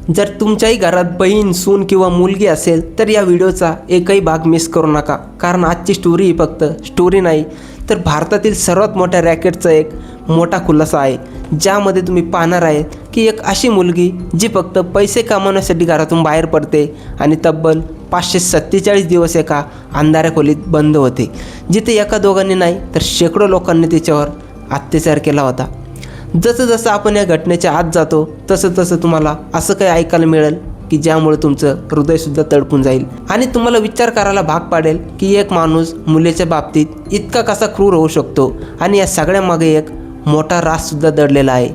जर तुमच्याही घरात बहीण, सून किंवा मुलगी असेल तर या व्हिडिओचा एकही भाग मिस करू नका, कारण आजची स्टोरी ही फक्त स्टोरी नाही तर भारतातील सर्वात मोठ्या रॅकेटचा एक मोठा खुलासा आहे, ज्यामध्ये तुम्ही पाहणार आहेत की एक अशी मुलगी जी फक्त पैसे कमावण्यासाठी घरातून बाहेर पडते आणि तब्बल 547 दिवस एका अंधाऱ्या खोलीत बंद होते, जिथे एका दोघांनी नाही तर शेकडो लोकांनी तिच्यावर अत्याचार केला होता। जसं जसं आपण या घटनेच्या आत जातो तसं तसं तुम्हाला असं काही ऐकायला मिळेल की ज्यामुळे तुमचं हृदयसुद्धा तडपून जाईल आणि तुम्हाला विचार करायला भाग पाडेल की एक माणूस मुलीच्या बाबतीत इतका कसा क्रूर होऊ शकतो। आणि या सगळ्यामागे एक मोठा राजसुद्धा दडलेला आहे,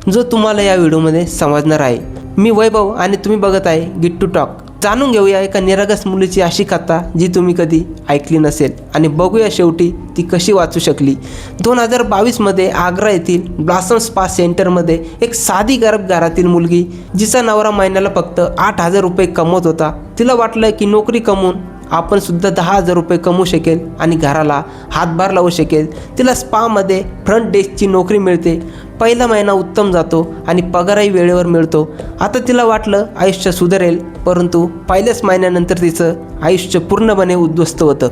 जो तुम्हाला या व्हिडिओमध्ये समजणार आहे। मी वैभव आणि तुम्ही बघत आहे गिट टू टॉक। जाणून घेऊया एका निरागस मुलीची अशी कथा जी तुम्ही कधी ऐकली नसेल आणि बघूया शेवटी ती कशी वाचू शकली। 2022मध्ये आग्रा येथील ब्लॉसम स्पा सेंटरमध्ये एक साधी गरीब घरातील मुलगी, जिचा नवरा महिन्याला फक्त 8,000 रुपये कमवत होता, तिला वाटलं की नोकरी कमवून आपण सुद्धा 10,000 रुपये कमवू शकेल आणि घराला हातभार लावू शकेल। तिला स्पामध्ये फ्रंट डेस्कची नोकरी मिळते, पहिला महिना उत्तम जातो आणि पगारही वेळेवर मिळतो। आता तिला वाटलं आयुष्य सुधारेल, परंतु पहिल्याच महिन्यानंतर तिचं आयुष्य पूर्णपणे उद्ध्वस्त होतं।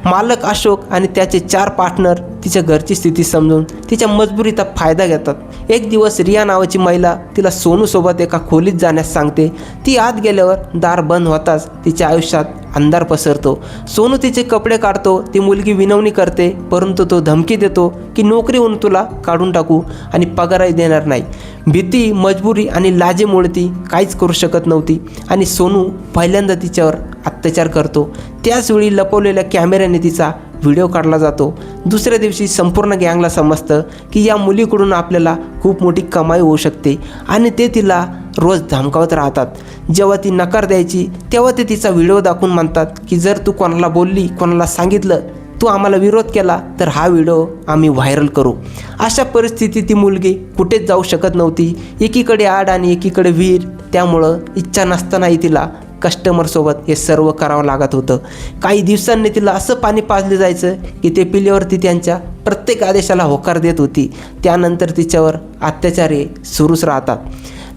मालक अशोक आणि त्याचे 4 पार्टनर तिच्या घरची स्थिती समजून तिच्या मजबुरीचा फायदा घेतात। एक दिवस रिया नावाची महिला तिला सोनूसोबत एका खोलीत जाण्यास सांगते। ती आत गेल्यावर दार बंद होताच तिच्या आयुष्यात अंधार पसरतो। सोनू तिचे कपडे काढतो, ती मुलगी विनवणी करते, परंतु तो धमकी देतो की नोकरीहून तुला काढून टाकू आणि पगारही देणार नाही। भीती, मजबुरी आणि लाजेमुळे ती काहीच करू शकत नव्हती आणि सोनू पहिल्यांदा तिच्यावर अत्याचार करतो। त्याचवेळी लपवलेल्या कॅमेऱ्याने तिचा व्हिडिओ काढला जातो। दुसऱ्या दिवशी संपूर्ण गँगला समजतं की या मुलीकडून आपल्याला खूप मोठी कमाई होऊ शकते आणि ते तिला रोज धमकावत राहतात। जेव्हा ती नकार द्यायची तेव्हा ते तिचा व्हिडिओ दाखवून म्हणतात की जर तू कोणाला बोलली, कोणाला सांगितलं, तू आम्हाला विरोध केला तर हा व्हिडिओ आम्ही व्हायरल करू। अशा परिस्थितीत ती मुलगी कुठेच जाऊ शकत नव्हती। एकीकडे आड आणि एकीकडे विहीर, त्यामुळं इच्छा नसतानाही तिला कस्टमरसोबत हे सर्व करावं लागत होतं। काही दिवसांनी तिला असं पाणी पाजलं जायचं की ते पिल्यावरती त्यांच्या प्रत्येक आदेशाला होकार देत होती। त्यानंतर तिच्यावर अत्याचार हे सुरूच राहतात।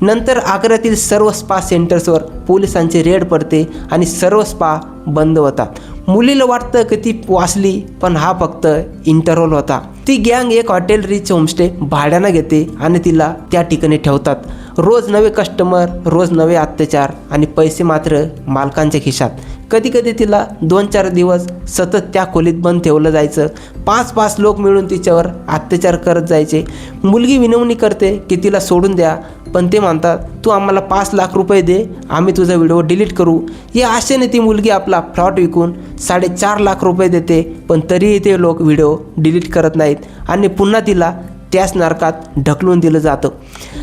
नंतर आग्र्यातील सर्व स्पा सेंटर्सवर पोलिसांचे रेड पडते आणि सर्व स्पा बंद होतात। मुलीला वाटतं की ती वाचली, पण हा फक्त इंटरव्हल होता। ती गँग एक हॉटेल रिच होमस्टे भाड्यानं घेते आणि तिला त्या ठिकाणी ठेवतात। रोज नवे कस्टमर, रोज नवे अत्याचार आणि पैसे मात्र मालकांच्या खिशात। कधी कधी तिला 2-4 दिवस सतत त्या खोलीत बंद ठेवलं जायचं। 5-5 लोक मिळून तिच्यावर अत्याचार करत जायचे। मुलगी विनवणी करते की तिला सोडून द्या, पण ते म्हणतात तू आम्हाला 5 लाख रुपये दे, आम्ही तुझा व्हिडिओ डिलीट करू। या आशेने ती मुलगी आपला प्लॉट विकून 4.5 लाख रुपये देते, पण तरीही ते लोक व्हिडिओ डिलीट करत नाहीत आणि पुन्हा तिला त्याच नरकात ढकलून दिलं जातं।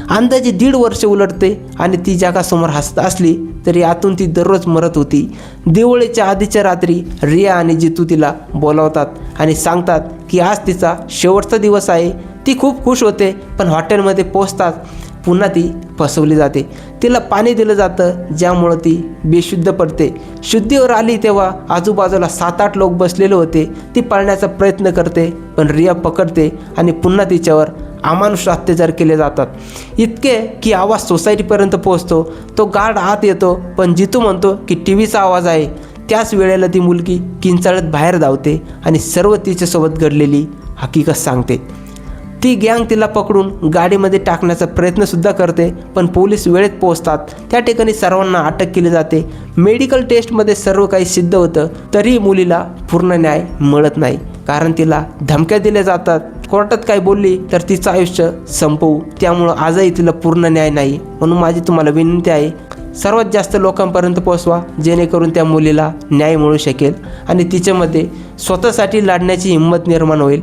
अंदाजे 1.5 वर्ष उलटते आणि ती जगासमोर हसत असली तरी आतून ती दररोज मरत होती। दिवाळीच्या आधीच्या रात्री रिया आणि जितू तिला बोलावतात आणि सांगतात की आज तिचा शेवटचा दिवस आहे। ती खूप खुश होते, पण हॉटेलमध्ये पोहोचताच पुन्हा ती फसवली जाते। तिला पाणी दिलं जातं, ज्यामुळं ती बेशुद्ध पडते। शुद्धीवर आली तेव्हा आजूबाजूला 7-8 लोक बसलेले होते। ती पळण्याचा प्रयत्न करते, पण रिया पकडते आणि पुन्हा तिच्यावर अमानुष अत्याचार केले जातात, इतके की आवाज सोसायटीपर्यंत पोहोचतो। तो गार्ड आत येतो, पण जितू म्हणतो की टीव्हीचा आवाज आहे। त्याच वेळेला ती मुलगी किंचाळत बाहेर धावते आणि सर्व तिच्यासोबत घडलेली हकीकत सांगते। ती गँग तिला पकडून गाडीमध्ये टाकण्याचा प्रयत्नसुद्धा करते, पण पोलीस वेळेत पोहोचतात। त्या ठिकाणी सर्वांना अटक केली जाते। मेडिकल टेस्टमध्ये सर्व काही सिद्ध होतं, तरीही मुलीला पूर्ण न्याय मिळत नाही, कारण तिला धमक्या दिल्या जातात। कोर्टात काय बोलली तर तिचं आयुष्य संपवू, त्यामुळं आजही तिला पूर्ण न्याय नाही। म्हणून माझी तुम्हाला विनंती आहे, सर्वात जास्त लोकांपर्यंत पोहोचवा, जेणेकरून त्या मुलीला न्याय मिळू शकेल आणि तिच्यामध्ये स्वतःसाठी लढण्याची हिंमत निर्माण होईल।